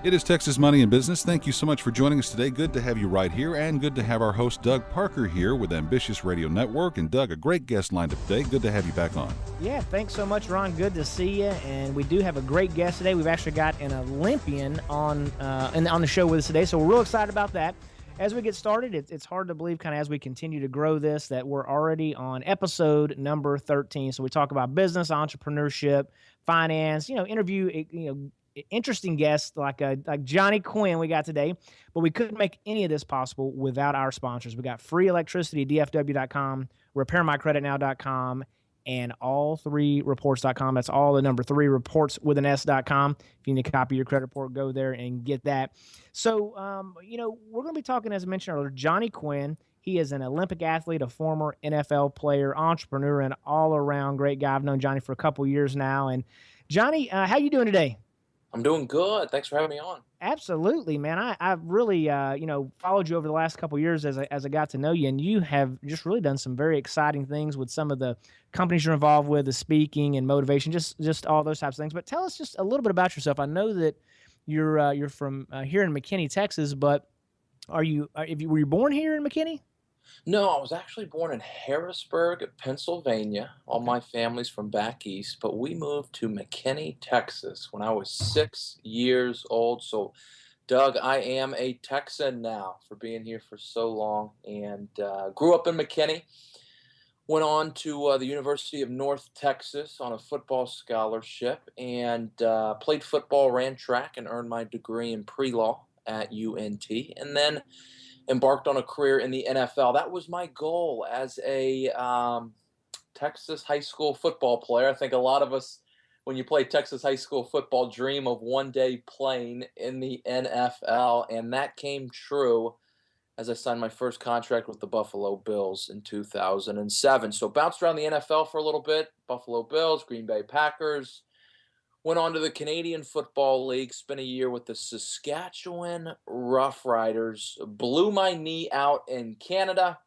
It is Texas Money and Business. Thank you so much for joining us today. Good to have you right here, and good to have our host, Doug Parker, here with Ambitious Radio Network. And Doug, a great guest lined up today. Good to have you back on. Yeah, thanks so much, Ron. Good to see you. And we do have a great guest today. We've actually got an Olympian on the show with us today, so we're real excited about that. As we get started, it's hard to believe, kind of as we continue to grow this, that we're already on episode number 13. So we talk about business, entrepreneurship, finance, interview, interesting guests like Johnny Quinn we got today, but we couldn't make any of this possible without our sponsors. We got free electricity, dfw.com, repairmycreditnow.com, and all3reports.com. That's all the number 3 reports with an s.com. If you need to copy your credit report, go there and get that. So, we're going to be talking, as I mentioned earlier, Johnny Quinn. He is an Olympic athlete, a former NFL player, entrepreneur, and all-around great guy. I've known Johnny for a couple years now. And Johnny, how you doing today? I'm doing good. Thanks for having me on. Absolutely, man. I've really, followed you over the last couple of years as I got to know you, and you have just really done some very exciting things with some of the companies you're involved with, the speaking and motivation, just all those types of things. But tell us just a little bit about yourself. I know that you're from here in McKinney, Texas, but were you born here in McKinney? No, I was actually born in Harrisburg, Pennsylvania. All my family's from back east, but we moved to McKinney, Texas when I was 6 years old. So, Doug, I am a Texan now for being here for so long, and grew up in McKinney. Went on to the University of North Texas on a football scholarship, and played football, ran track, and earned my degree in pre-law at UNT. And then embarked on a career in the NFL. That was my goal as a Texas high school football player. I think a lot of us, when you play Texas high school football, dream of one day playing in the NFL, and that came true as I signed my first contract with the Buffalo Bills in 2007. So bounced around the NFL for a little bit, Buffalo Bills, Green Bay Packers. Went on to the Canadian Football League, spent a year with the Saskatchewan Roughriders, blew my knee out in Canada,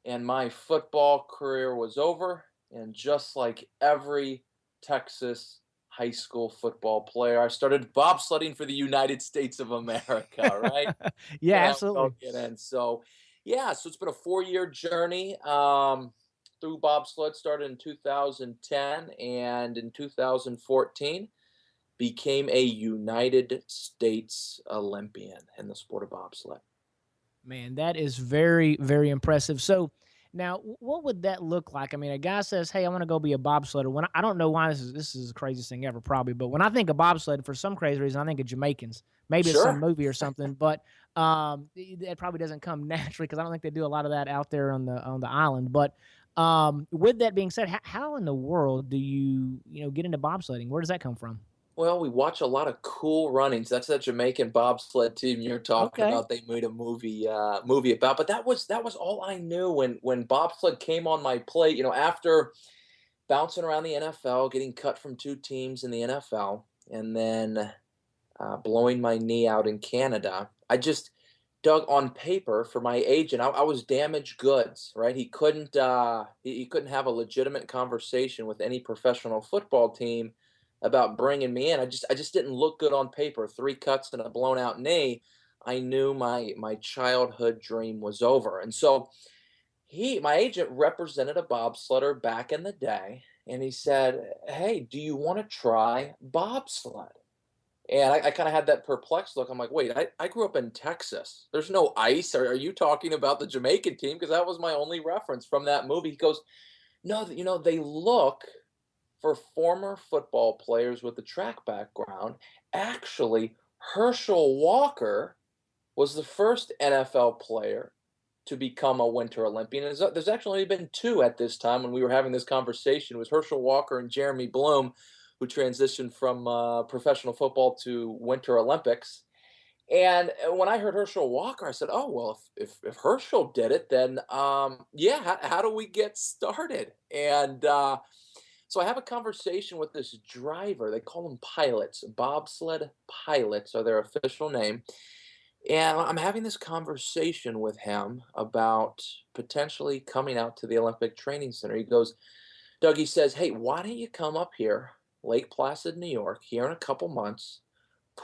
and my football career was over. And just like every Texas high school football player, I started bobsledding for the United States of America, right? Yeah, absolutely. So it's been a 4-year journey. Through bobsled, started in 2010, and in 2014 became a United States Olympian in the sport of bobsled. Man, that is very, very impressive. So now, what would that look like? I mean, a guy says, "Hey, I want to go be a bobsledder." I don't know why this is the craziest thing ever, probably, but when I think of bobsled, for some crazy reason, I think of Jamaicans. Maybe it's some movie or something, but that probably doesn't come naturally because I don't think they do a lot of that out there on the island. But with that being said, how in the world do you get into bobsledding? Where does that come from? Well, we watch a lot of Cool Runnings. That's that Jamaican bobsled team you're talking about. They made a movie about, but that was all I knew when bobsled came on my plate. After bouncing around the NFL, getting cut from 2 teams in the NFL, and then blowing my knee out in Canada, I just Doug, on paper for my agent, I was damaged goods, right? He couldn't he couldn't have a legitimate conversation with any professional football team about bringing me in. I just didn't look good on paper. 3 cuts and a blown out knee. I knew my childhood dream was over. And so my agent represented a bobsledder back in the day, and he said, "Hey, do you want to try bobsled?" And I kind of had that perplexed look. I'm like, wait, I grew up in Texas. There's no ice. Are you talking about the Jamaican team? Because that was my only reference from that movie. He goes, no, they look for former football players with a track background. Actually, Herschel Walker was the first NFL player to become a Winter Olympian. And there's actually only been 2 at this time when we were having this conversation. It was Herschel Walker and Jeremy Bloom, who transitioned from professional football to Winter Olympics. And when I heard Herschel Walker, I said, "Oh well, if Herschel did it, then how do we get started?" And so I have a conversation with this driver. They call them pilots. Bobsled pilots are their official name. And I'm having this conversation with him about potentially coming out to the Olympic Training Center. He goes, Doug, he says, "Hey, why don't you come up here, Lake Placid, New York, here in a couple months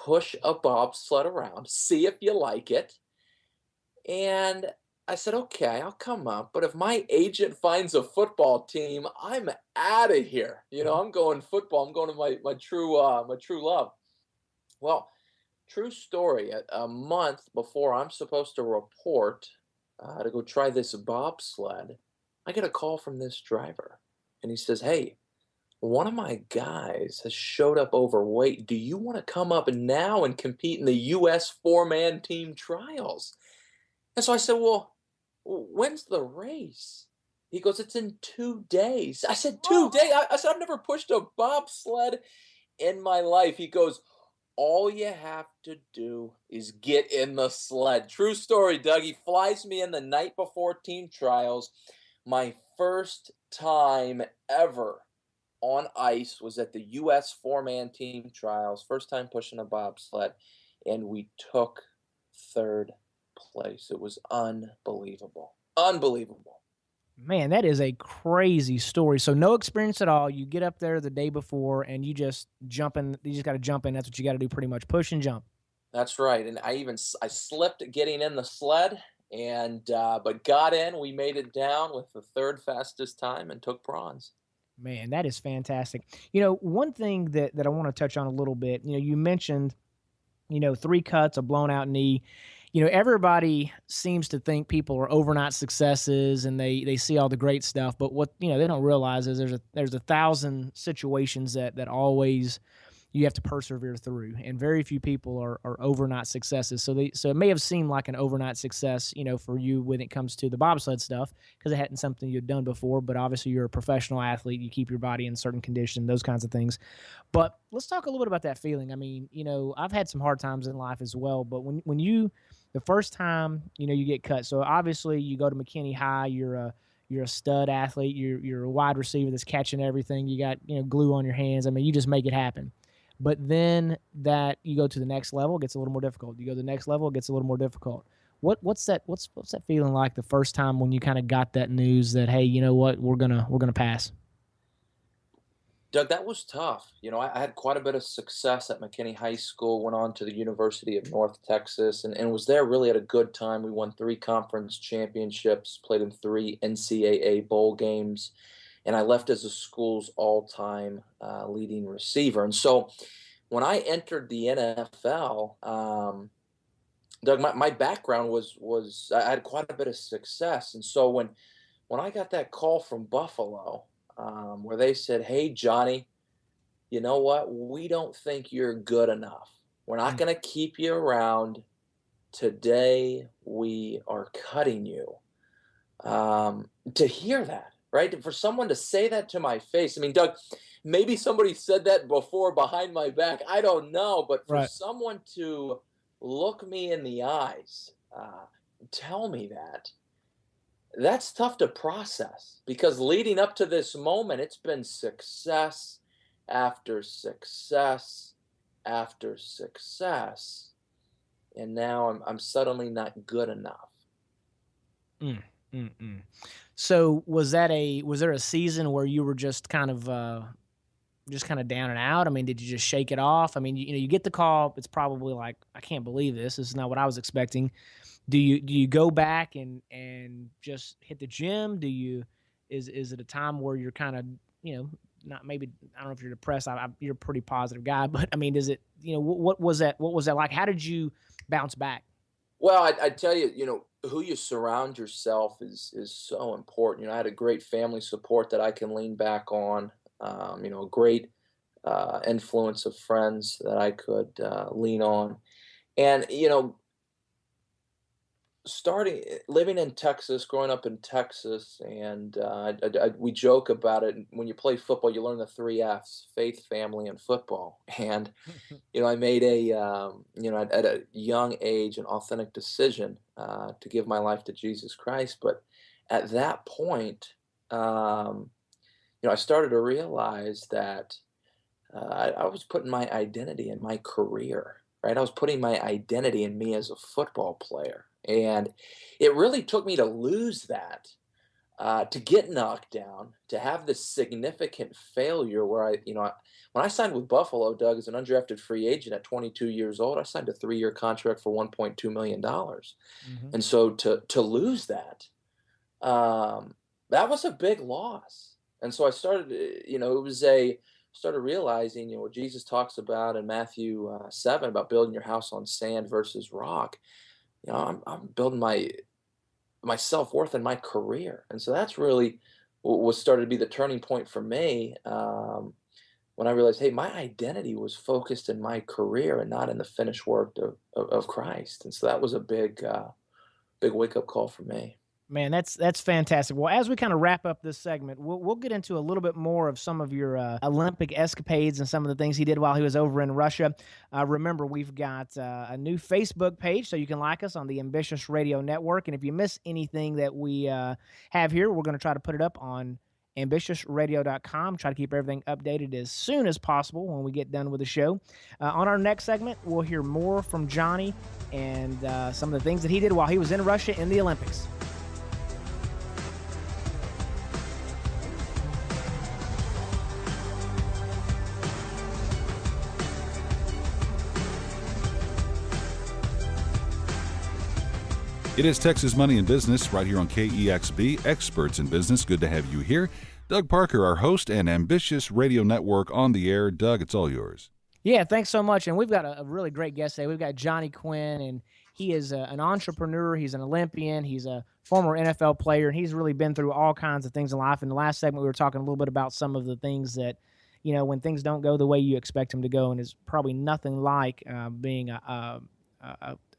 push a bobsled around, see if you like it. And I said, okay, I'll come up. But if my agent finds a football team, I'm out of here. I'm going football. I'm going to my true love. Well, true story. A month before I'm supposed to report to go try this bobsled, I get a call from this driver. And he says, hey, one of my guys has showed up overweight. Do you want to come up now and compete in the U.S. four-man team trials? And so I said, well, when's the race? He goes, it's in 2 days. I said, 2 days? I said, I've never pushed a bobsled in my life. He goes, all you have to do is get in the sled. True story, Doug. He flies me in the night before team trials. My first time ever on ice was at the U.S. four-man team trials. First time pushing a bobsled, and we took third place. It was unbelievable. Unbelievable. Man, that is a crazy story. So no experience at all. You get up there the day before and you just jump in. You just got to jump in. That's what you got to do pretty much. Push and jump. That's right. And I slipped getting in the sled and but got in. We made it down with the third fastest time and took bronze. Man, that is fantastic. One thing that I want to touch on a little bit, you mentioned, 3 cuts, a blown out knee. Everybody seems to think people are overnight successes and they see all the great stuff, but what, they don't realize is there's a thousand situations that always you have to persevere through, and very few people are overnight successes. So it may have seemed like an overnight success, for you when it comes to the bobsled stuff, because it hadn't something you'd done before, but obviously you're a professional athlete, you keep your body in certain condition, those kinds of things. But let's talk a little bit about that feeling. I mean, I've had some hard times in life as well, but when you the first time, you get cut. So obviously you go to McKinney High, you're a stud athlete, you're a wide receiver that's catching everything. You got, glue on your hands. I mean, you just make it happen. But then that you go to the next level, it gets a little more difficult. You go to the next level, it gets a little more difficult. What's that feeling like the first time when you kind of got that news that, hey, you know what, we're gonna pass? Doug, that was tough. I had quite a bit of success at McKinney High School, went on to the University of North Texas, and was there really at a good time. We won 3 conference championships, played in 3 NCAA bowl games, and I left as the school's all-time leading receiver. And so when I entered the NFL, Doug, my background was I had quite a bit of success. And so when I got that call from Buffalo, where they said, hey, Johnny, you know what? We don't think you're good enough. We're not going to keep you around. Today, we are cutting you. To hear that, right? For someone to say that to my face. I mean, Doug, maybe somebody said that before behind my back. I don't know. But for someone to look me in the eyes, tell me that's tough to process, because leading up to this moment, it's been success after success after success, and now I'm suddenly not good enough. So was there a season where you were just kind of down and out? I mean, did you just shake it off? I mean, you get the call, it's probably like, I can't believe this. This is not what I was expecting. Do you go back and just hit the gym? Is it a time where you're kind of, not, maybe, I don't know if you're depressed. You're a pretty positive guy, but I mean, is it, what was that like? How did you bounce back? Well, I tell you, who you surround yourself is so important. I had a great family support that I can lean back on. A great influence of friends that I could lean on, and living in Texas, growing up in Texas, and we joke about it. When you play football, you learn the 3 F's: faith, family, and football. And I made at a young age, an authentic decision to give my life to Jesus Christ. But at that point, I started to realize that I was putting my identity in my career, right? I was putting my identity in me as a football player. And it really took me to lose that to get knocked down, to have this significant failure where when I signed with Buffalo, Doug, as an undrafted free agent at 22 years old, I signed a 3-year contract for $1.2 million. Hmm. And so to lose that, that was a big loss. And so I started, started realizing, what Jesus talks about in Matthew 7 about building your house on sand versus rock. I'm building my self-worth and my career. And so that's really what started to be the turning point for me, when I realized, hey, my identity was focused in my career and not in the finished work of Christ. And so that was a big wake-up call for me. Man, that's fantastic. Well, as we kind of wrap up this segment, we'll get into a little bit more of some of your Olympic escapades and some of the things he did while he was over in Russia. Remember, we've got a new Facebook page, so you can like us on the Ambitious Radio Network. And if you miss anything that we have here, we're going to try to put it up on ambitiousradio.com. Try to keep everything updated as soon as possible when we get done with the show. On our next segment, we'll hear more from Johnny and some of the things that he did while he was in Russia in the Olympics. It is Texas Money and Business right here on KEXB, Experts in Business. Good to have you here. Doug Parker, our host, and Ambitious Radio Network on the air. Doug, it's all yours. Yeah, thanks so much. And we've got a really great guest today. We've got Johnny Quinn, and he is an entrepreneur. He's an Olympian. He's a former NFL player, and he's really been through all kinds of things in life. In the last segment, we were talking a little bit about some of the things that, when things don't go the way you expect them to go, and it's probably nothing like being a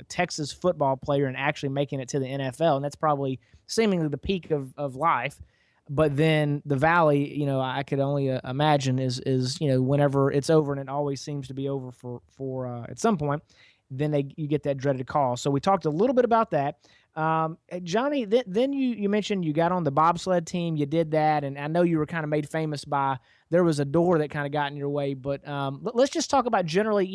Texas football player and actually making it to the NFL. And that's probably seemingly the peak of life. But then the valley, I could only imagine is whenever it's over, and it always seems to be over for at some point, then you get that dreaded call. So we talked a little bit about that. Johnny, then you mentioned you got on the bobsled team. You did that, and I know you were kind of made famous by there was a door that kind of got in your way. But let's just talk about generally,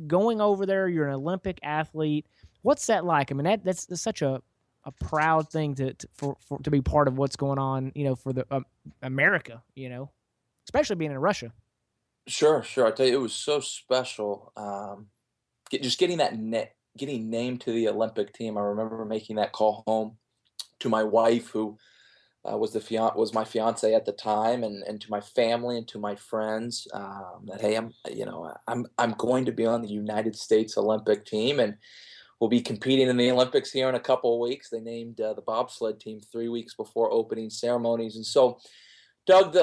going over there. You're an Olympic athlete. What's that like? I mean, that's such a proud thing to be part of what's going on, for the America, especially being in Russia. Sure. I tell you, it was so special. Just getting getting named to the Olympic team. I remember making that call home to my wife, who was my fiance at the time, and to my family and to my friends, that hey, I'm going to be on the United States Olympic team, and we'll be competing in the Olympics here in a couple of weeks. They named the bobsled team 3 weeks before opening ceremonies. And so, Doug,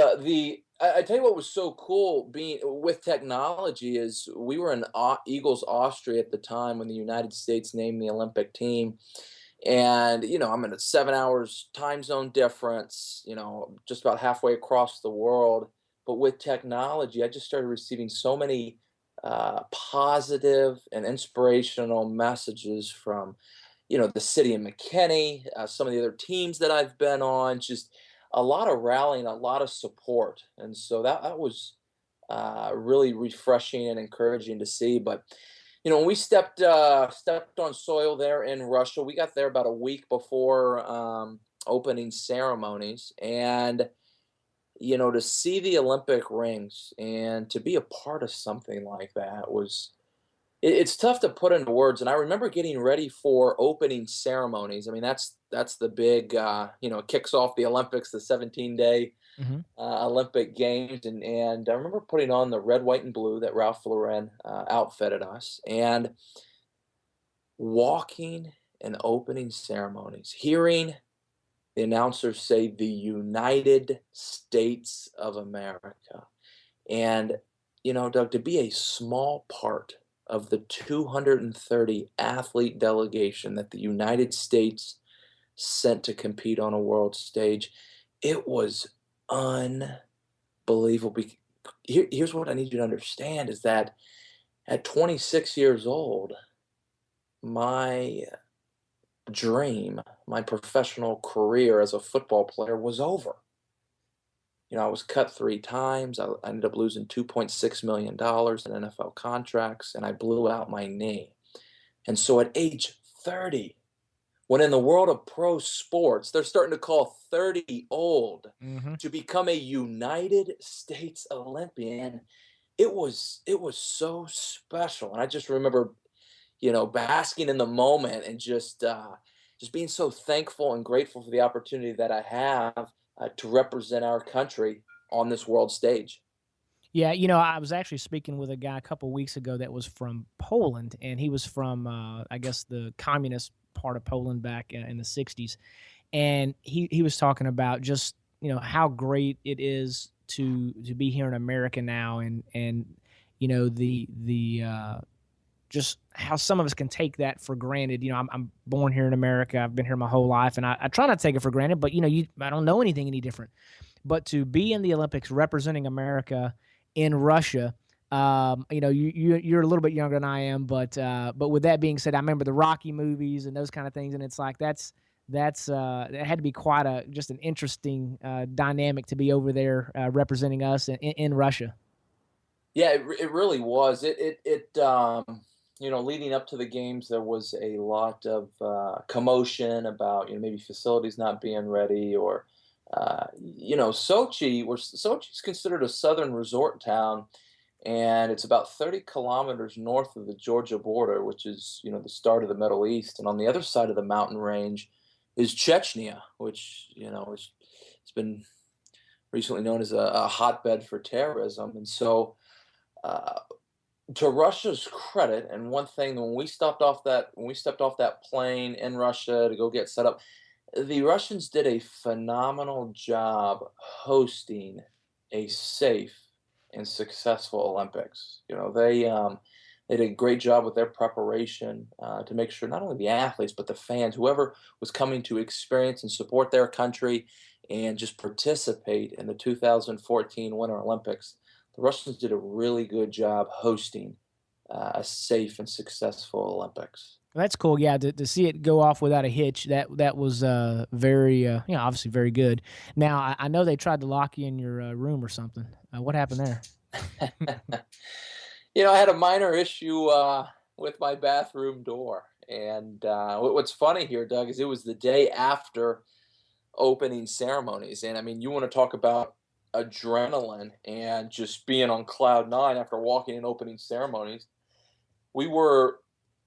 I tell you what was so cool being with technology is we were in Eagles, Austria at the time when the United States named the Olympic team. And, I'm in a 7 hours time zone difference, just about halfway across the world. But with technology, I just started receiving so many positive and inspirational messages from, the city of McKinney, some of the other teams that I've been on, just a lot of rallying, a lot of support. And so that was really refreshing and encouraging to see. But, when we stepped on soil there in Russia, we got there about a week before opening ceremonies. And to see the Olympic rings and to be a part of something like that it's tough to put into words. And I remember getting ready for opening ceremonies. I mean, that's the big, kicks off the Olympics, the 17-day Olympic Games. And I remember putting on the red, white, and blue that Ralph Lauren outfitted us, and walking and opening ceremonies, hearing the announcers say the United States of America. And, Doug, to be a small part of the 230 athlete delegation that the United States sent to compete on a world stage, it was unbelievable. Here's what I need you to understand is that at 26 years old, my dream, my professional career as a football player was over. I was cut 3 times. I ended up losing $2.6 million in NFL contracts, and I blew out my knee. And so at age 30, when in the world of pro sports, they're starting to call 30 old Mm-hmm. to become a United States Olympian. It was so special, and I just remember, basking in the moment and just being so thankful and grateful for the opportunity that I have to represent our country on this world stage. Yeah, I was actually speaking with a guy a couple weeks ago that was from Poland, and he was from, I guess, the communist part of Poland back in the '60s, and he was talking about just how great it is to be here in America now, and the just how some of us can take that for granted. I'm born here in America. I've been here my whole life, and I try not to take it for granted. But I don't know anything any different. But to be in the Olympics representing America in Russia, you're a little bit younger than I am, but with that being said, I remember the Rocky movies and those kind of things, and it's like that had to be quite just an interesting dynamic to be over there representing us in Russia. Yeah, it really was. Leading up to the games, there was a lot of commotion about, maybe facilities not being ready, or, Sochi's considered a southern resort town, and it's about 30 kilometers north of the Georgia border, which is, the start of the Middle East. And on the other side of the mountain range is Chechnya, which, it's been recently known as a hotbed for terrorism. And so, uh, to Russia's credit, and one thing, when we stepped off that plane in Russia to go get set up, the Russians did a phenomenal job hosting a safe and successful Olympics. They did a great job with their preparation to make sure not only the athletes but the fans, whoever was coming to experience and support their country and just participate in the 2014 Winter Olympics, the Russians did a really good job hosting a safe and successful Olympics. That's cool. Yeah, to see it go off without a hitch, that was very, obviously very good. Now, I know they tried to lock you in your room or something. What happened there? I had a minor issue with my bathroom door. And what's funny here, Doug, is it was the day after opening ceremonies. And I mean, you want to talk about adrenaline and just being on cloud nine after walking in opening ceremonies.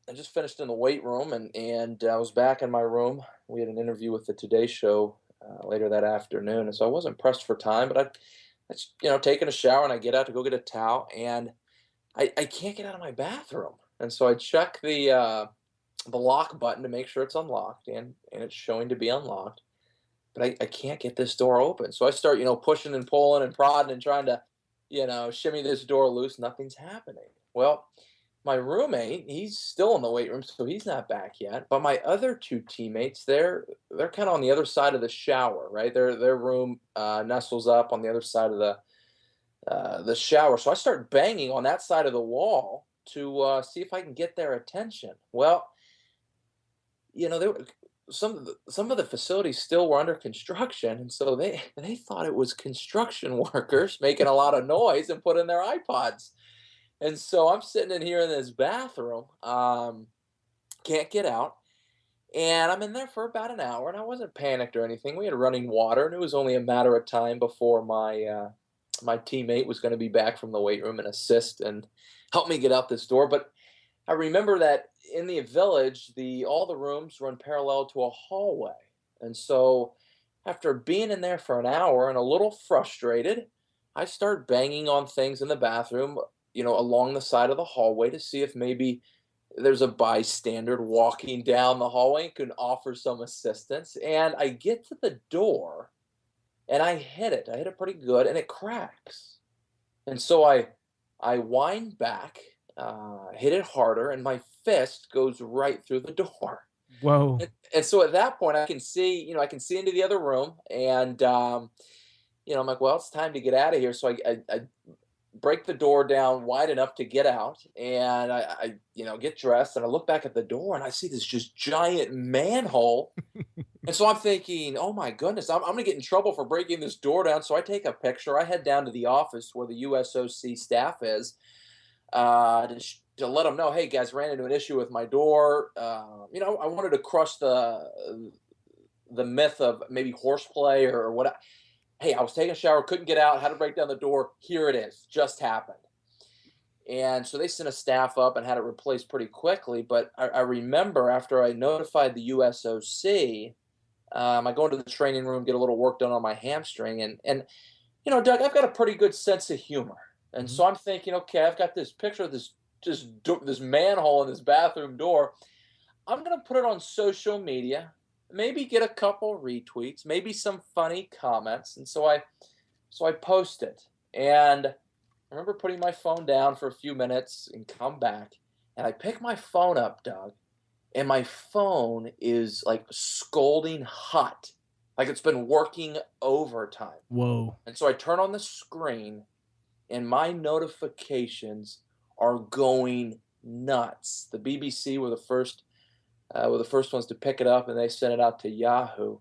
I just finished in the weight room, and I was back in my room. We had an interview with the Today Show later that afternoon. And so I wasn't pressed for time, but taking a shower, and I get out to go get a towel, and I can't get out of my bathroom. And so I check the lock button to make sure it's unlocked, and it's showing to be unlocked. But I can't get this door open. So I start, pushing and pulling and prodding and trying to, shimmy this door loose. Nothing's happening. Well, my roommate, he's still in the weight room, so he's not back yet. But my other two teammates, they're kind of on the other side of the shower, right? Their room nestles up on the other side of the shower. So I start banging on that side of the wall to see if I can get their attention. Well, there were some of the facilities still were under construction, and so they thought it was construction workers making a lot of noise and putting their iPods. And so I'm sitting in here in this bathroom, can't get out, and I'm in there for about an hour, and I wasn't panicked or anything. We had running water, and it was only a matter of time before my teammate was going to be back from the weight room and assist and help me get out this door. But I remember that in the village, all the rooms run parallel to a hallway. And so after being in there for an hour and a little frustrated, I start banging on things in the bathroom, along the side of the hallway to see if maybe there's a bystander walking down the hallway and can offer some assistance. And I get to the door and I hit it. I hit it pretty good, and it cracks. And so I wind back, hit it harder, and my fist goes right through the door. Whoa. And so at that point, I can see into the other room, and I'm like, well, it's time to get out of here. So I break the door down wide enough to get out, and I get dressed, and I look back at the door, and I see this just giant manhole. And so I'm thinking, oh my goodness, I'm going to get in trouble for breaking this door down. So I take a picture. I head down to the office where the USOC staff is. to let them know, hey guys, ran into an issue with my door. I wanted to crush the myth of maybe horseplay or what. Hey, I was taking a shower, couldn't get out, had to break down the door. Here it is, just happened. And so they sent a staff up and had it replaced pretty quickly. But I remember after I notified the USOC, I go into the training room, get a little work done on my hamstring, and Doug, I've got a pretty good sense of humor, and Mhm. so I'm thinking, okay, I've got this picture of this manhole in this bathroom door. I'm gonna put it on social media, maybe get a couple retweets, maybe some funny comments, and so I post it, and I remember putting my phone down for a few minutes and come back, and I pick my phone up, Doug, and my phone is like scalding hot, like it's been working overtime. Whoa. And so I turn on the screen and my notifications are going nuts. The BBC were the first ones to pick it up, and they sent it out to Yahoo.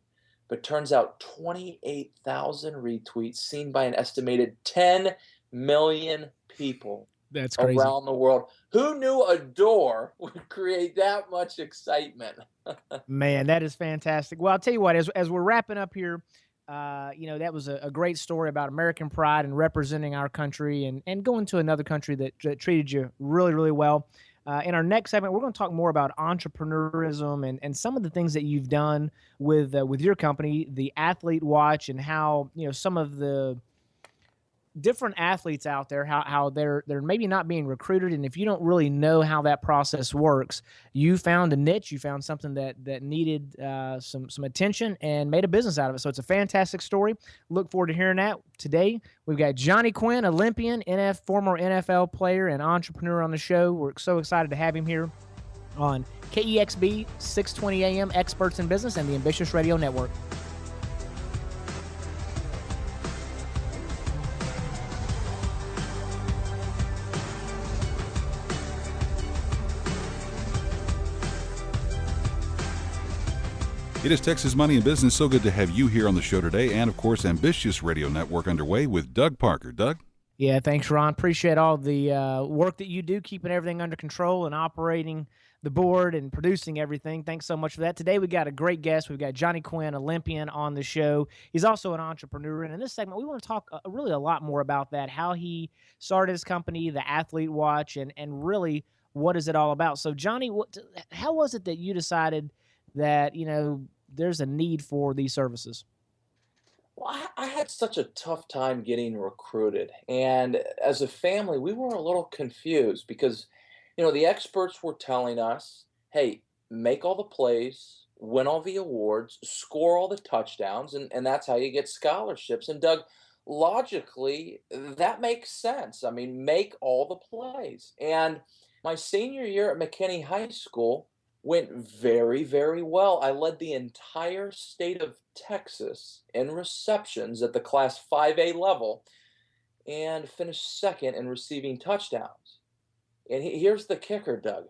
But turns out 28,000 retweets seen by an estimated 10 million people That's crazy. around the world. Who knew a door would create that much excitement? Man, that is fantastic. Well, I'll tell you what, as we're wrapping up here, that was a great story about American pride and representing our country and going to another country that treated you really, really well. In our next segment, we're going to talk more about entrepreneurism and some of the things that you've done with your company, the Athlete Watch, and how some of the different athletes out there, how they're maybe not being recruited, and if you don't really know how that process works, you found a niche, you found something that needed some attention and made a business out of it. So it's a fantastic story. Look forward to hearing that. Today we've got Johnny Quinn, Olympian, former NFL player and entrepreneur on the show. We're so excited to have him here on KEXB 620 AM, Experts in Business, and the Ambitious Radio Network. It is Texas Money and Business. So good to have you here on the show today. And, of course, Ambitious Radio Network underway with Doug Parker. Doug? Yeah, thanks, Ron. Appreciate all the work that you do, keeping everything under control and operating the board and producing everything. Thanks so much for that. Today, we got a great guest. We've got Johnny Quinn, Olympian, on the show. He's also an entrepreneur. And in this segment, we want to talk really a lot more about that, how he started his company, the Athlete Watch, and really what is it all about. So, Johnny, how was it that you decided that, there's a need for these services? Well, I had such a tough time getting recruited. And as a family, we were a little confused because, the experts were telling us, hey, make all the plays, win all the awards, score all the touchdowns, and that's how you get scholarships. And Doug, logically, that makes sense. I mean, make all the plays. And my senior year at McKinney High School went very, very well. I led the entire state of Texas in receptions at the Class 5A level and finished second in receiving touchdowns. And here's the kicker, Doug.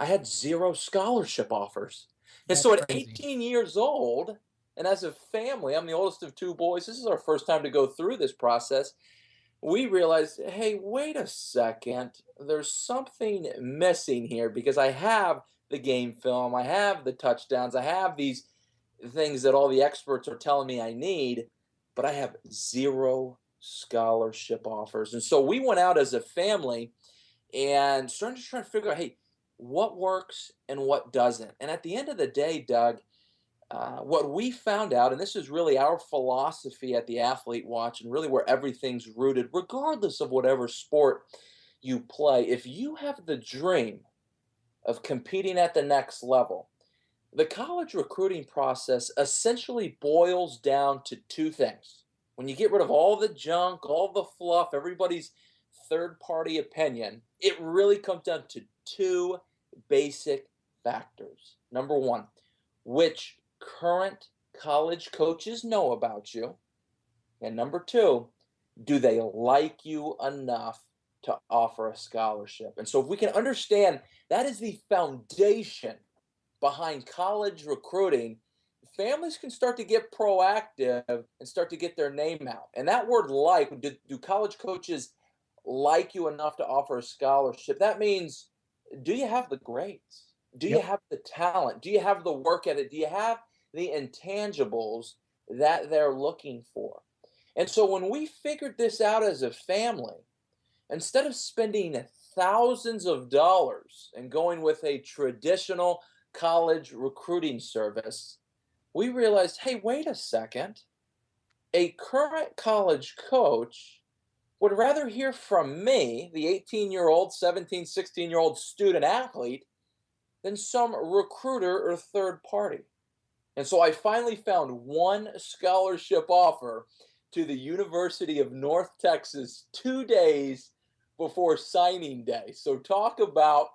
I had zero scholarship offers. And That's so at crazy. 18 years old, and as a family, I'm the oldest of two boys. This is our first time to go through this process. We realized, hey, wait a second. There's something missing here because I have the game film, I have the touchdowns, I have these things that all the experts are telling me I need, but I have zero scholarship offers. And so we went out as a family and started to try to figure out, hey, what works and what doesn't. And at the end of the day, Doug, what we found out, and this is really our philosophy at the Athlete Watch, and really where everything's rooted, regardless of whatever sport you play, if you have the dream of competing at the next level, the college recruiting process essentially boils down to two things. When you get rid of all the junk, all the fluff, everybody's third party opinion, it really comes down to two basic factors. Number one, which current college coaches know about you. And number two, do they like you enough to offer a scholarship? And so if we can understand that is the foundation behind college recruiting, families can start to get proactive and start to get their name out. And that word like, do college coaches like you enough to offer a scholarship, that means, do you have the grades? Do you Yep. have the talent? Do you have the work ethic? Do you have the intangibles that they're looking for? And so when we figured this out as a family, instead of spending thousands of dollars and going with a traditional college recruiting service, we realized, hey, wait a second. A current college coach would rather hear from me, the 18-year-old, 17, 16-year-old student athlete, than some recruiter or third party. And so I finally found one scholarship offer to the University of North Texas 2 days before signing day. So talk about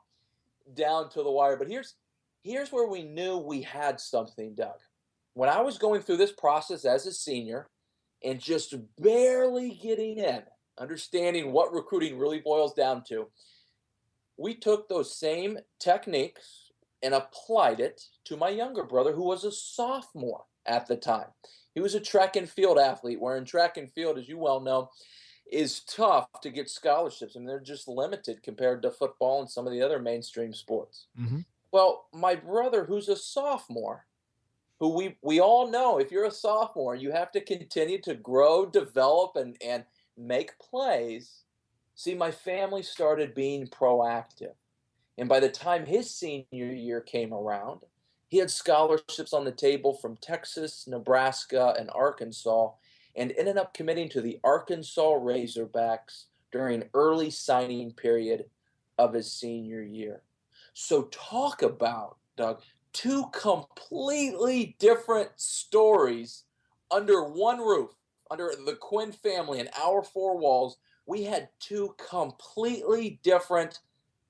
down to the wire. But here's where we knew we had something, Doug. When I was going through this process as a senior and just barely getting in, understanding what recruiting really boils down to, we took those same techniques and applied it to my younger brother, who was a sophomore at the time. He was a track and field athlete, where in track and field, as you well know, is tough to get scholarships. I mean, they're just limited compared to football and some of the other mainstream sports. Hmm. Well, my brother, who's a sophomore, who we all know, if you're a sophomore, you have to continue to grow, develop, and make plays. See, my family started being proactive. And by the time his senior year came around, he had scholarships on the table from Texas, Nebraska, and Arkansas, and ended up committing to the Arkansas Razorbacks during early signing period of his senior year. So talk about, Doug, two completely different stories under one roof, under the Quinn family and our four walls. We had two completely different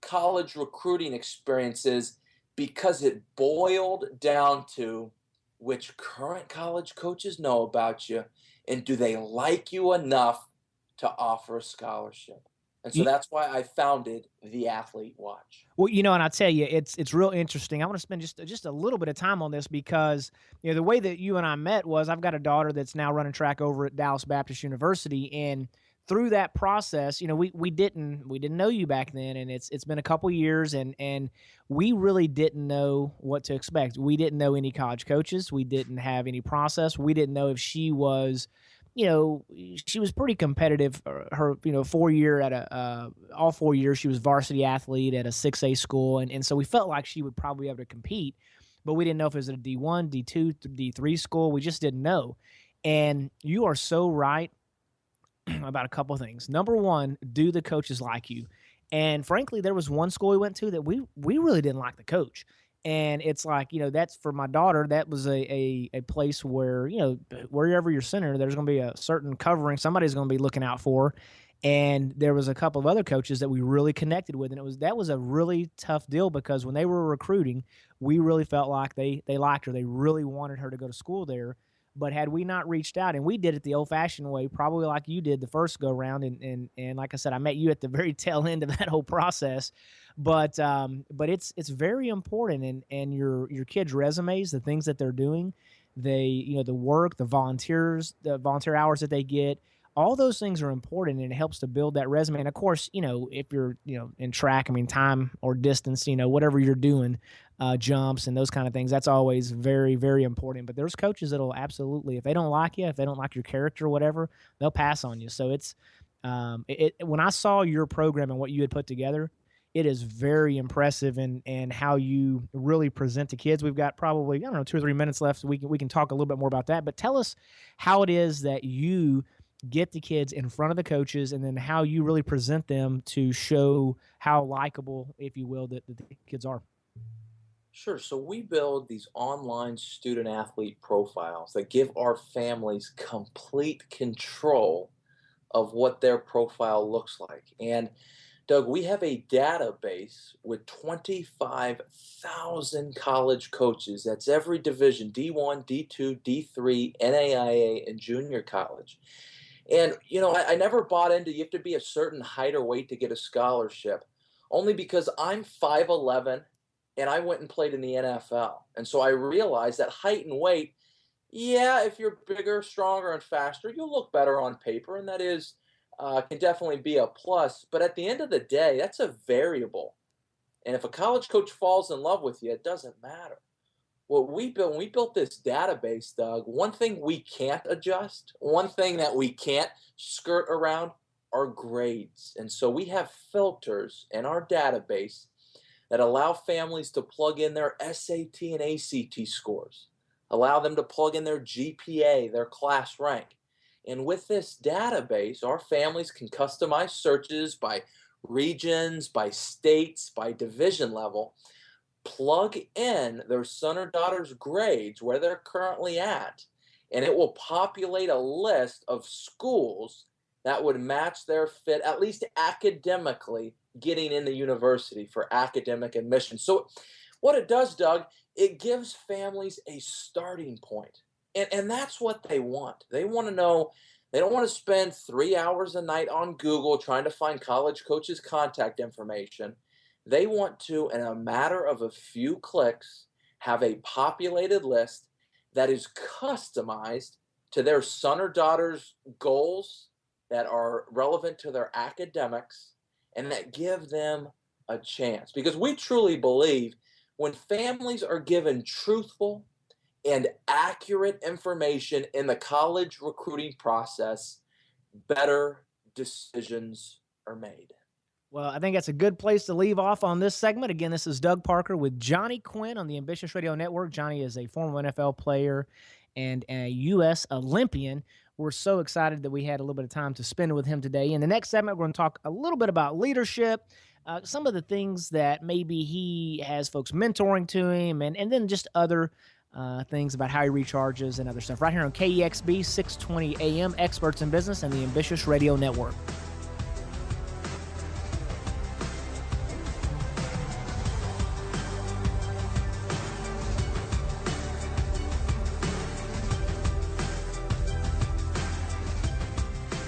college recruiting experiences because it boiled down to which current college coaches know about you and do they like you enough to offer a scholarship. And so that's why I founded the Athlete Watch. Well, and I tell you, it's real interesting. I want to spend just a little bit of time on this because the way that you and I met was I've got a daughter that's now running track over at Dallas Baptist University, and through that process, we didn't know you back then, and it's been a couple years, and we really didn't know what to expect. We didn't know any college coaches. We didn't have any process. We didn't know if she was she was pretty competitive. Her 4 year at all 4 years she was varsity athlete at a 6A school, and so we felt like she would probably be able to compete, but we didn't know if it was a D1, D2, D3 school. We just didn't know. And you are so right about a couple of things. Number one, do the coaches like you? And frankly, there was one school we went to that we really didn't like the coach. And it's like, that's for my daughter. That was a place where, wherever you're center, there's going to be a certain covering somebody's going to be looking out for. And there was a couple of other coaches that we really connected with. And that was a really tough deal because when they were recruiting, we really felt like they liked her. They really wanted her to go to school there. But had we not reached out, and we did it the old-fashioned way, probably like you did the first go-round, and like I said, I met you at the very tail end of that whole process. But it's very important, and your kids' resumes, the things that they're doing, the work, the volunteer hours that they get, all those things are important, and it helps to build that resume. And of course, if you're in track, I mean, time or distance, whatever you're doing, jumps and those kind of things, that's always very, very important. But there's coaches that'll absolutely, if they don't like you, if they don't like your character or whatever, they'll pass on you. So it's when I saw your program and what you had put together, it is very impressive, and how you really present to kids. We've got probably 2 or 3 minutes left, so we can talk a little bit more about that. But tell us how it is that you get the kids in front of the coaches, and then how you really present them to show how likable, if you will, that the kids are. Sure. So we build these online student athlete profiles that give our families complete control of what their profile looks like. And Doug, we have a database with 25,000 college coaches. That's every division: D1, D2, D3, NAIA, and junior college. And, I never bought into you have to be a certain height or weight to get a scholarship, only because I'm 5'11", and I went and played in the NFL. And so I realized that height and weight, yeah, if you're bigger, stronger, and faster, you'll look better on paper. And that is can definitely be a plus. But at the end of the day, that's a variable. And if a college coach falls in love with you, it doesn't matter. What we built when we built this database, Doug, one thing we can't adjust, one thing that we can't skirt around are grades. And so we have filters in our database that allow families to plug in their SAT and ACT scores, allow them to plug in their GPA, their class rank. And with this database, our families can customize searches by regions, by states, by division level, plug in their son or daughter's grades where they're currently at, and it will populate a list of schools that would match their fit, at least academically, getting in the university for academic admission. So, what it does, Doug, it gives families a starting point. And that's what they want. They want to know, they don't want to spend 3 hours a night on Google trying to find college coaches' contact information. They want to, in a matter of a few clicks, have a populated list that is customized to their son or daughter's goals that are relevant to their academics and that give them a chance. Because we truly believe when families are given truthful and accurate information in the college recruiting process, better decisions are made. Well, I think that's a good place to leave off on this segment. Again, this is Doug Parker with Johnny Quinn on the Ambitious Radio Network. Johnny is a former NFL player and a U.S. Olympian. We're so excited that we had a little bit of time to spend with him today. In the next segment, we're going to talk a little bit about leadership, some of the things that maybe he has folks mentoring to him, and then just other things about how he recharges and other stuff. Right here on KEXB 620 AM, Experts in Business and the Ambitious Radio Network.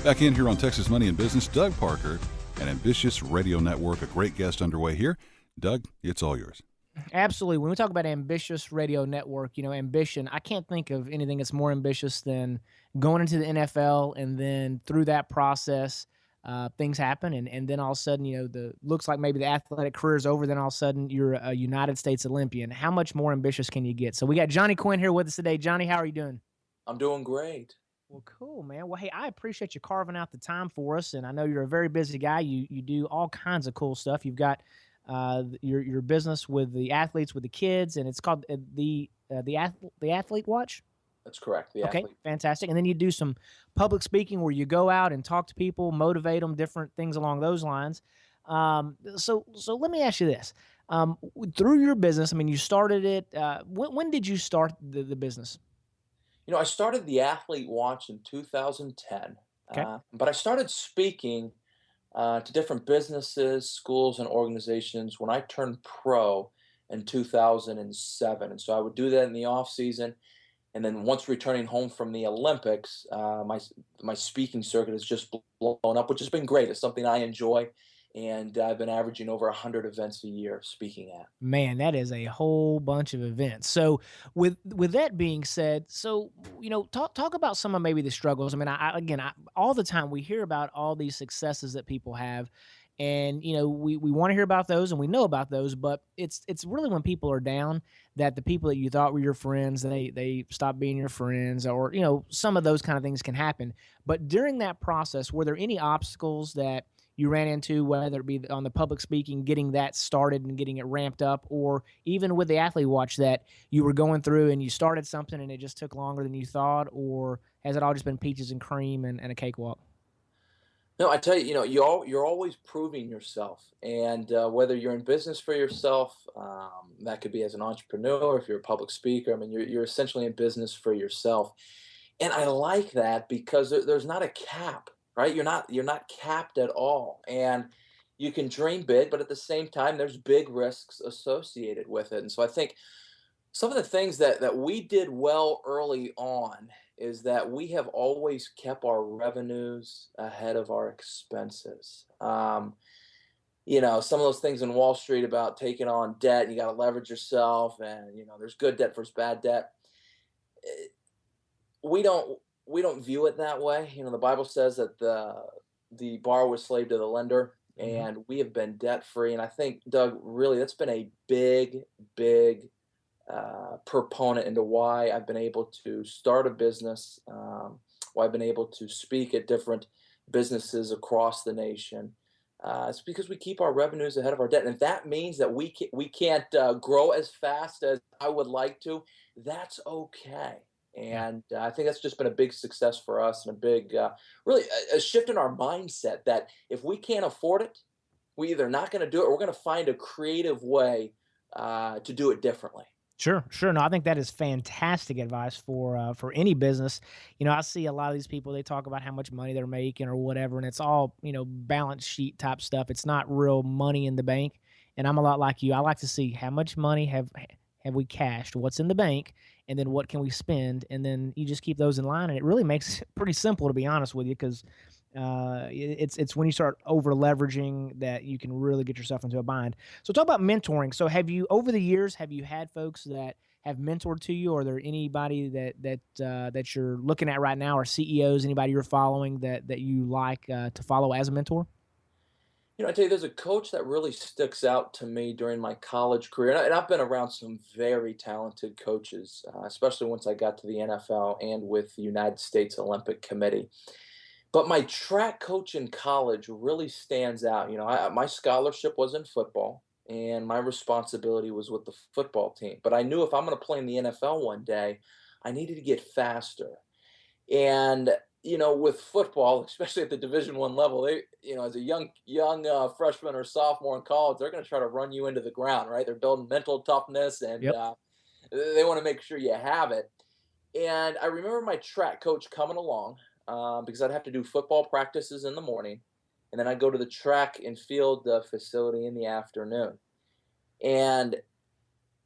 Back in here on Texas Money and Business, Doug Parker, an Ambitious Radio Network, a great guest underway here. Doug, it's all yours. Absolutely. When we talk about Ambitious Radio Network, ambition, I can't think of anything that's more ambitious than going into the NFL and then through that process, things happen. And then all of a sudden, looks like maybe the athletic career is over. Then all of a sudden you're a United States Olympian. How much more ambitious can you get? So we got Johnny Quinn here with us today. Johnny, how are you doing? I'm doing great. Well, cool, man. Well, hey, I appreciate you carving out the time for us, and I know you're a very busy guy. You do all kinds of cool stuff. You've got your business with the athletes, with the kids, and it's called the Athlete Watch. That's correct. The Okay, athlete. fantastic. And then you do some public speaking where you go out and talk to people, motivate them, different things along those lines. So let me ask you this: through your business, I mean, you started it. When did you start the business? I started the Athlete Watch in 2010, Okay. but I started speaking to different businesses, schools, and organizations when I turned pro in 2007. And so I would do that in the off season, and then once returning home from the Olympics, my speaking circuit has just blown up, which has been great. It's something I enjoy, and I've been averaging over 100 events a year speaking at. Man, that is a whole bunch of events. So with that being said, talk about some of maybe the struggles. I mean, I all the time we hear about all these successes that people have, and we want to hear about those and we know about those, but it's really when people are down that the people that you thought were your friends, they stop being your friends, or some of those kind of things can happen. But during that process, were there any obstacles that you ran into, whether it be on the public speaking, getting that started and getting it ramped up, or even with the Athlete Watch that you were going through and you started something and it just took longer than you thought, or has it all just been peaches and cream and a cakewalk? No, I tell you, you're always proving yourself, and whether you're in business for yourself, that could be as an entrepreneur, if you're a public speaker. I mean, you're essentially in business for yourself, and I like that because there's not a cap, right? You're not capped at all, and you can dream big, but at the same time, there's big risks associated with it. And so I think some of the things that we did well early on is that we have always kept our revenues ahead of our expenses. Some of those things in Wall Street about taking on debt, and you got to leverage yourself, and there's good debt versus bad debt. We don't view it that way. The Bible says that the borrower was slave to the lender, Mm-hmm. and we have been debt free. And I think, Doug, really, that's been a big, big proponent into why I've been able to start a business, why I've been able to speak at different businesses across the nation. It's because we keep our revenues ahead of our debt, and if that means that we can't grow as fast as I would like to, that's okay. Yeah. And I think that's just been a big success for us, and a big, really, a shift in our mindset that if we can't afford it, we either not going to do it, or we're going to find a creative way to do it differently. Sure, sure. No, I think that is fantastic advice for any business. I see a lot of these people, they talk about how much money they're making or whatever, and it's all, balance sheet type stuff. It's not real money in the bank. And I'm a lot like you. I like to see how much money have we cashed, what's in the bank, and then what can we spend, and then you just keep those in line, and it really makes it pretty simple, to be honest with you, because it's when you start over leveraging that you can really get yourself into a bind. So talk about mentoring. So have you, over the years, have you had folks that have mentored to you? Or are there anybody that you're looking at right now, or CEOs, anybody you're following that you like to follow as a mentor? I tell you, there's a coach that really sticks out to me during my college career, and I've been around some very talented coaches, especially once I got to the NFL and with the United States Olympic Committee. But my track coach in college really stands out. My scholarship was in football, and my responsibility was with the football team. But I knew if I'm going to play in the NFL one day, I needed to get faster. And with football, especially at the Division I level, they, as a young freshman or sophomore in college, they're going to try to run you into the ground, right? They're building mental toughness, and Yep. they want to make sure you have it. And I remember my track coach coming along, because I'd have to do football practices in the morning, and then I'd go to the track and field facility in the afternoon. And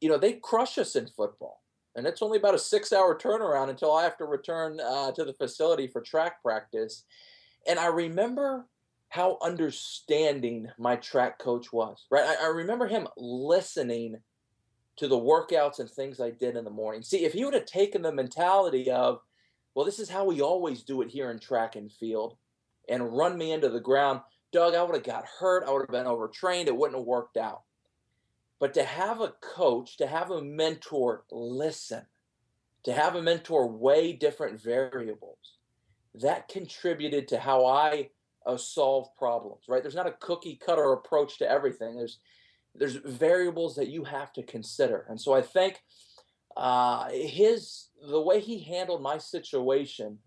they crush us in football, and it's only about a 6-hour turnaround until I have to return to the facility for track practice. And I remember how understanding my track coach was. Right, I remember him listening to the workouts and things I did in the morning. See, if he would have taken the mentality of, well, this is how we always do it here in track and field, and run me into the ground, Doug, I would have got hurt. I would have been overtrained. It wouldn't have worked out. But to have a coach, to have a mentor listen, to have a mentor weigh different variables, that contributed to how I solve problems, right? There's not a cookie cutter approach to everything. There's variables that you have to consider. And so I think the way he handled my situation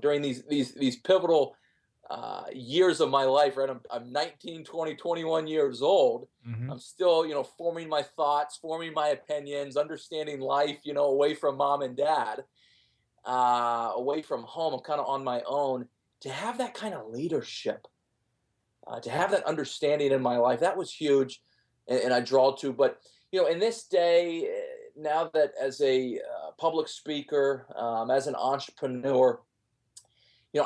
during these pivotal years of my life, right? I'm 19, 20, 21 years old. Mm-hmm. I'm still, forming my thoughts, forming my opinions, understanding life, away from mom and dad, away from home. I'm kind of on my own. To have that kind of leadership, to have that understanding in my life, that was huge, and I draw to. But in this day, now that as a public speaker, as an entrepreneur,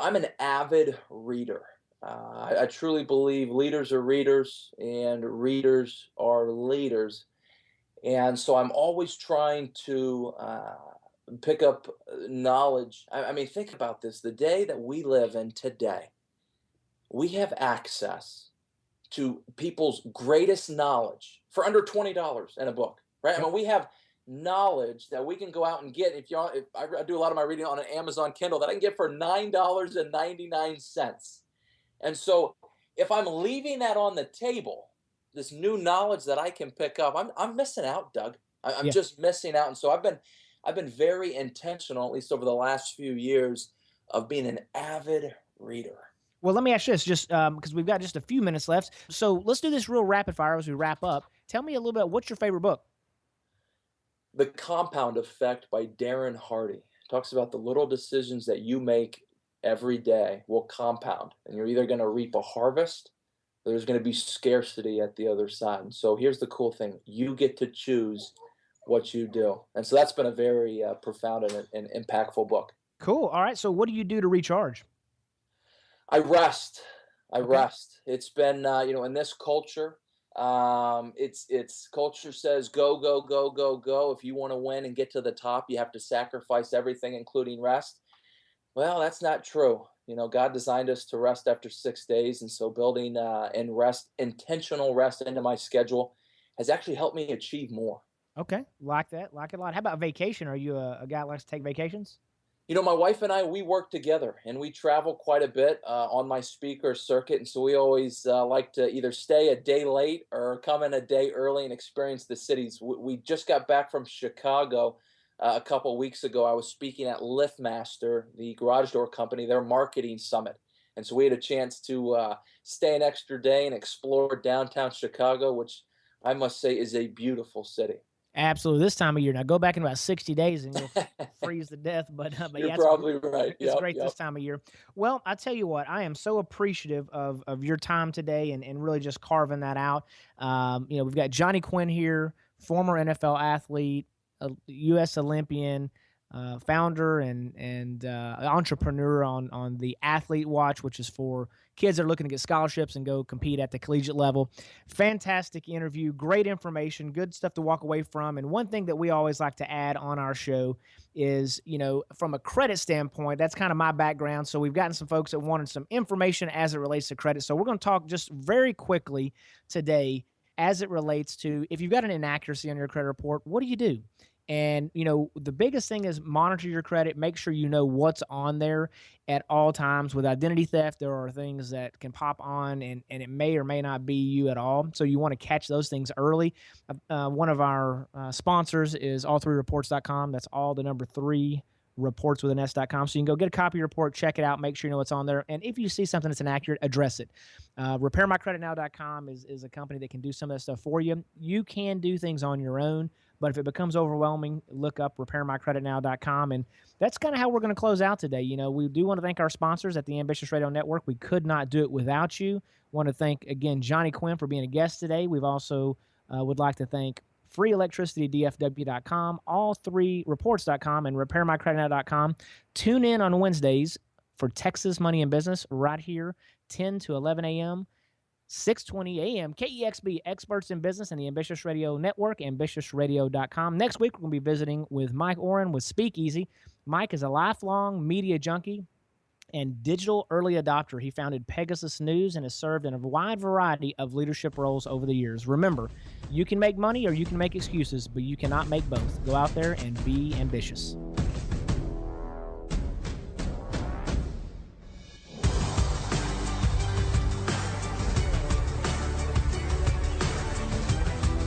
I'm an avid reader. I truly believe leaders are readers, and readers are leaders. And so I'm always trying to pick up knowledge. I mean, think about this: the day that we live in today, we have access to people's greatest knowledge for under $20 in a book, right? I Yep. mean, we have knowledge that we can go out and get. If I do a lot of my reading on an Amazon Kindle, that I can get for $9.99. And so, if I'm leaving that on the table, this new knowledge that I can pick up, I'm missing out, Doug. I'm Yeah. just missing out. And so I've been very intentional, at least over the last few years, of being an avid reader. Well, let me ask you this, just because we've got just a few minutes left. So let's do this real rapid fire as we wrap up. Tell me a little bit. What's your favorite book? The Compound Effect by Darren Hardy talks about the little decisions that you make every day will compound, and you're either going to reap a harvest, or there's going to be scarcity at the other side. And so here's the cool thing: you get to choose what you do. And so that's been a very profound and impactful book. Cool. All right. So what do you do to recharge? I rest. I Okay. rest. It's been, in this culture, it's culture says go, go, go, go, go. If you want to win and get to the top, you have to sacrifice everything, including rest. Well, that's not true. God designed us to rest after 6 days. And so building intentional rest into my schedule has actually helped me achieve more. Okay. Like that. Like it a lot. How about vacation? Are you a guy that likes to take vacations? My wife and I, we work together and we travel quite a bit on my speaker circuit. And so we always like to either stay a day late or come in a day early and experience the cities. We just got back from Chicago a couple weeks ago. I was speaking at LiftMaster, the garage door company, their marketing summit. And so we had a chance to stay an extra day and explore downtown Chicago, which I must say is a beautiful city. Absolutely. This time of year. Now go back in about 60 days and you'll freeze to death. But You're yeah, probably right. it's Yep, great yep. this time of year. Well, I tell you what, I am so appreciative of your time today and really just carving that out. We've got Johnny Quinn here, former NFL athlete, a U.S. Olympian, founder and entrepreneur on the Athlete Watch, which is for kids that are looking to get scholarships and go compete at the collegiate level. Fantastic interview, great information, good stuff to walk away from. And one thing that we always like to add on our show is, from a credit standpoint, that's kind of my background. So we've gotten some folks that wanted some information as it relates to credit. So we're going to talk just very quickly today as it relates to if you've got an inaccuracy on your credit report, what do you do? And, the biggest thing is monitor your credit. Make sure you know what's on there at all times. With identity theft, there are things that can pop on and it may or may not be you at all. So you want to catch those things early. One of our sponsors is all3reports.com. That's all the number 3 reports with an s.com. So you can go get a copy of your report, check it out, make sure you know what's on there. And if you see something that's inaccurate, address it. RepairMyCreditNow.com is a company that can do some of that stuff for you. You can do things on your own, but if it becomes overwhelming, look up RepairMyCreditNow.com. And that's kind of how we're going to close out today. We do want to thank our sponsors at the Ambitious Radio Network. We could not do it without you. Want to thank, again, Johnny Quinn for being a guest today. We've also would like to thank freeelectricitydfw.com, all3reports.com, and repairmycreditnow.com. Tune in on Wednesdays for Texas Money and Business right here, 10 to 11 a.m., 6:20 a.m. KEXB, Experts in Business and the Ambitious Radio Network, ambitiousradio.com. Next week, we're going to be visiting with Mike Oren with Speakeasy. Mike is a lifelong media junkie and digital early adopter. He founded Pegasus News and has served in a wide variety of leadership roles over the years. Remember, you can make money or you can make excuses, but you cannot make both. Go out there and be ambitious.